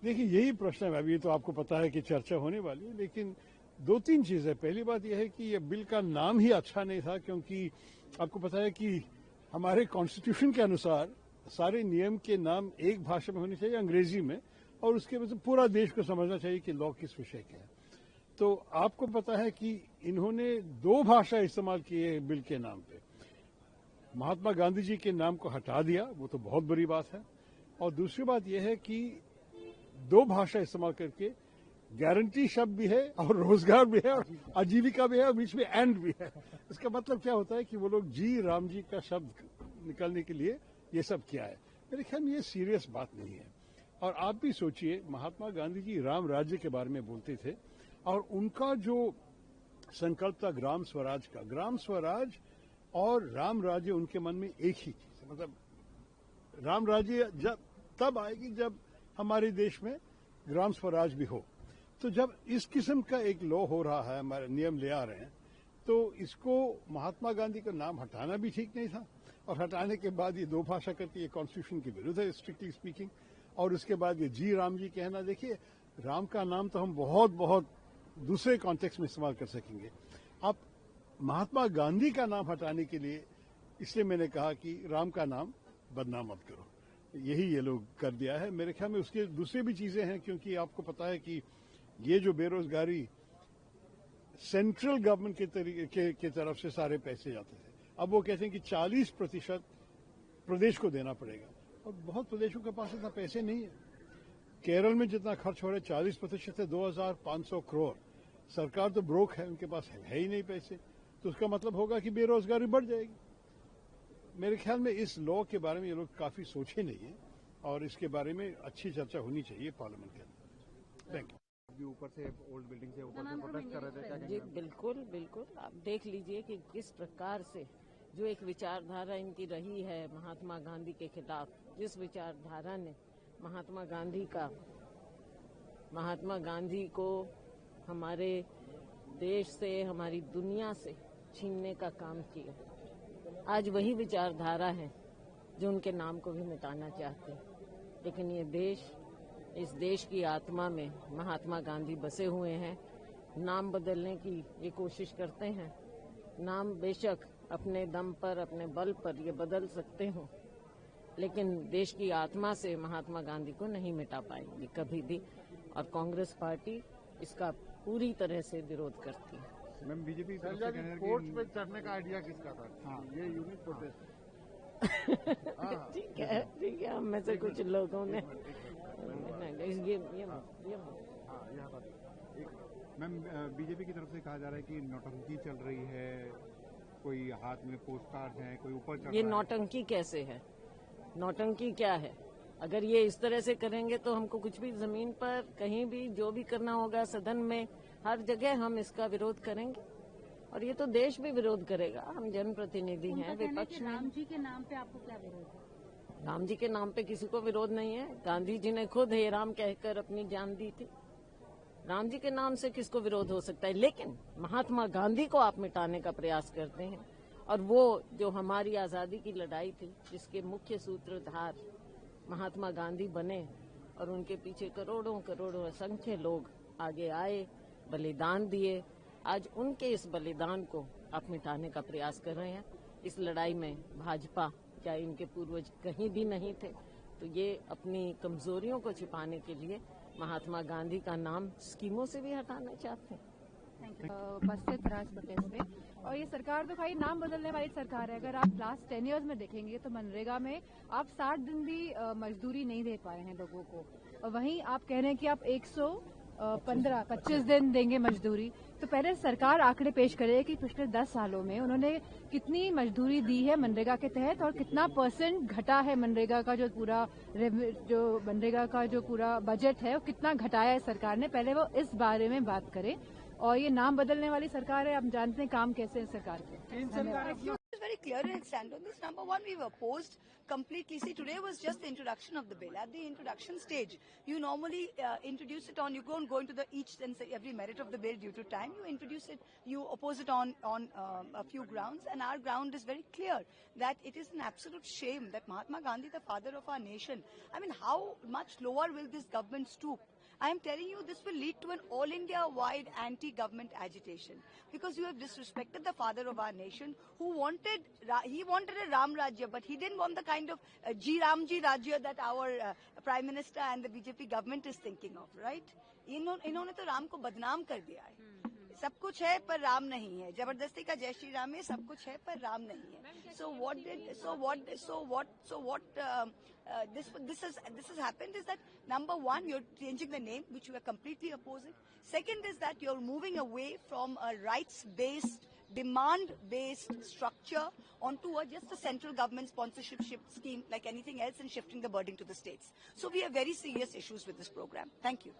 देखिए यही प्रश्न है। अभी तो आपको पता है कि चर्चा होने वाली है, लेकिन दो तीन चीजें। पहली बात यह है कि ये बिल का नाम ही अच्छा नहीं था, क्योंकि आपको पता है कि हमारे कॉन्स्टिट्यूशन के अनुसार सारे नियम के नाम एक भाषा में होने चाहिए, अंग्रेजी में, और उसके वजह से पूरा देश को समझना चाहिए कि लॉ किस विषय के है। तो आपको पता है कि इन्होंने दो भाषा इस्तेमाल की है बिल के नाम पे। महात्मा गांधी जी के नाम को हटा दिया, वो तो बहुत बड़ी बात है। और दूसरी बात यह है कि दो भाषा इस्तेमाल करके गारंटी शब्द भी है और रोजगार भी है और आजीविका भी है और बीच में एंड भी है। इसका मतलब क्या होता है कि वो लोग जी राम जी का शब्द निकालने के लिए ये सब किया है। मेरे ख्याल में ये सीरियस बात नहीं है। और आप भी सोचिए, महात्मा गांधी जी राम राज्य के बारे में बोलते थे और उनका जो संकल्प था ग्राम स्वराज का, ग्राम स्वराज और राम राज्य उनके मन में एक ही चीज है। मतलब राम राज्य जब तब आएगी जब हमारे देश में ग्राम स्वराज भी हो। तो जब इस किस्म का एक लॉ हो रहा है, हमारे नियम ले आ रहे हैं, तो इसको महात्मा गांधी का नाम हटाना भी ठीक नहीं था। और हटाने के बाद ये दो भाषा करके ये कॉन्स्टिट्यूशन के विरुद्ध है, स्ट्रिक्टली स्पीकिंग। और उसके बाद ये जी राम जी कहना, देखिए राम का नाम तो हम बहुत बहुत दूसरे कॉन्टेक्स्ट में इस्तेमाल कर सकेंगे। आप महात्मा गांधी का नाम हटाने के लिए, इसलिए मैंने कहा कि राम का नाम बदनाम मत करो, यही ये लोग कर दिया है। मेरे ख्याल में उसके दूसरी भी चीजें हैं, क्योंकि आपको पता है कि ये जो बेरोजगारी सेंट्रल गवर्नमेंट के तरफ से सारे पैसे जाते थे, अब वो कहते हैं कि 40% प्रदेश को देना पड़ेगा, और बहुत प्रदेशों के पास इतना पैसे नहीं है। केरल में जितना खर्च हो रहा है 40% है 2500 करोड़। सरकार तो ब्रोक है, उनके पास है ही नहीं पैसे, तो उसका मतलब होगा कि बेरोजगारी बढ़ जाएगी। मेरे ख्याल में इस लॉ के बारे में ये लोग काफी सोचे नहीं है, और इसके बारे में अच्छी चर्चा होनी चाहिए पार्लियामेंट के अंदर। Thank you. ऊपर से ओल्ड बिल्डिंग से ऊपर से प्रोटेस्ट कर रहे थे, क्या जी बिल्कुल बिल्कुल। आप देख लीजिए कि किस प्रकार से जो एक विचारधारा इनकी रही है महात्मा गांधी के खिलाफ, जिस विचारधारा ने महात्मा गांधी को हमारे देश से, हमारी दुनिया से छीनने का काम किया, आज वही विचारधारा है जो उनके नाम को भी मिटाना चाहते हैं। लेकिन ये देश, इस देश की आत्मा में महात्मा गांधी बसे हुए हैं। नाम बदलने की ये कोशिश करते हैं। नाम बेशक अपने दम पर, अपने बल पर ये बदल सकते हो, लेकिन देश की आत्मा से महात्मा गांधी को नहीं मिटा पाएंगे कभी भी। और कांग्रेस पार्टी इसका पूरी तरह से विरोध करती है। मैम, बीजेपी कोर्ट पे चढ़ने का आइडिया किसका था? हाँ, ये यूनिट प्रोटेस्ट। ठीक है, हम में से कुछ लोगों ने मैम, बीजेपी की तरफ से कहा जा रहा है कि नौटंकी चल रही है, कोई हाथ में पोस्ट कार्ड है, कोई ऊपर चढ़ रहा है। ये नौटंकी कैसे है? नौटंकी क्या है? अगर ये इस तरह से करेंगे तो हमको कुछ भी जमीन पर कहीं भी जो भी करना होगा, सदन में, हर जगह हम इसका विरोध करेंगे, और ये तो देश भी विरोध करेगा। हम जनप्रतिनिधि हैं, विपक्ष में। राम जी के नाम पे आपको क्या विरोध है? राम जी के नाम पे किसी को विरोध नहीं है। गांधी जी ने खुद हे राम कहकर अपनी जान दी थी। राम जी के नाम से किसको विरोध हो सकता है? लेकिन महात्मा गांधी को आप मिटाने का प्रयास करते हैं, और वो जो हमारी आजादी की लड़ाई थी, जिसके मुख्य सूत्रधार महात्मा गांधी बने, और उनके पीछे करोड़ों करोड़ों असंख्य लोग आगे आए, बलिदान दिए। आज उनके इस बलिदान को आप मिटाने का प्रयास कर रहे हैं। इस लड़ाई में भाजपा क्या इनके पूर्वज कहीं भी नहीं थे? तो ये अपनी कमजोरियों को छिपाने के लिए महात्मा गांधी का नाम स्कीमों से भी हटाना चाहते हैं। उपस्थित राज प्रोटेस्ट पे, और ये सरकार तो भाई नाम बदलने वाली सरकार है। अगर आप लास्ट 10 ईयर्स में देखेंगे तो मनरेगा में आप 60 दिन भी मजदूरी नहीं दे पाए हैं लोगों को, और वहीं आप कह रहे हैं कि आप 125 दिन देंगे मजदूरी। तो पहले सरकार आंकड़े पेश करे कि पिछले 10 सालों में उन्होंने कितनी मजदूरी दी है मनरेगा के तहत, और कितना % घटा है मनरेगा का जो पूरा बजट है वो कितना घटाया है सरकार ने। पहले वो इस बारे में बात करें। और ये नाम बदलने वाली सरकार है, आप जानते हैं काम कैसे है सरकार के। very clear in its stand on this. Number one, we've opposed completely. See, today was just the introduction of the bill. At the introduction stage, you normally introduce it on, you don't go into the each and every merit of the bill due to time. You introduce it, you oppose it on a few grounds, and our ground is very clear that it is an absolute shame that Mahatma Gandhi, the father of our nation, I mean, how much lower will this government stoop? I am telling you, this will lead to an all India-wide anti-government agitation, because you have disrespected the father of our nation, who wanted a Ram Rajya, but he didn't want the kind of Ramji Rajya that our Prime Minister and the BJP government is thinking of, right? इन्होंने तो राम को बदनाम कर दिया है. सब कुछ है पर राम नहीं है. जबरदस्ती का जय श्री राम है, सब कुछ है पर राम नहीं है. This has happened is that, number one, you're changing the name, which you are completely opposing. Second is that you're moving away from a rights-based, demand-based structure onto just a central government sponsorship scheme like anything else, and shifting the burden to the states. So we have very serious issues with this program. Thank you.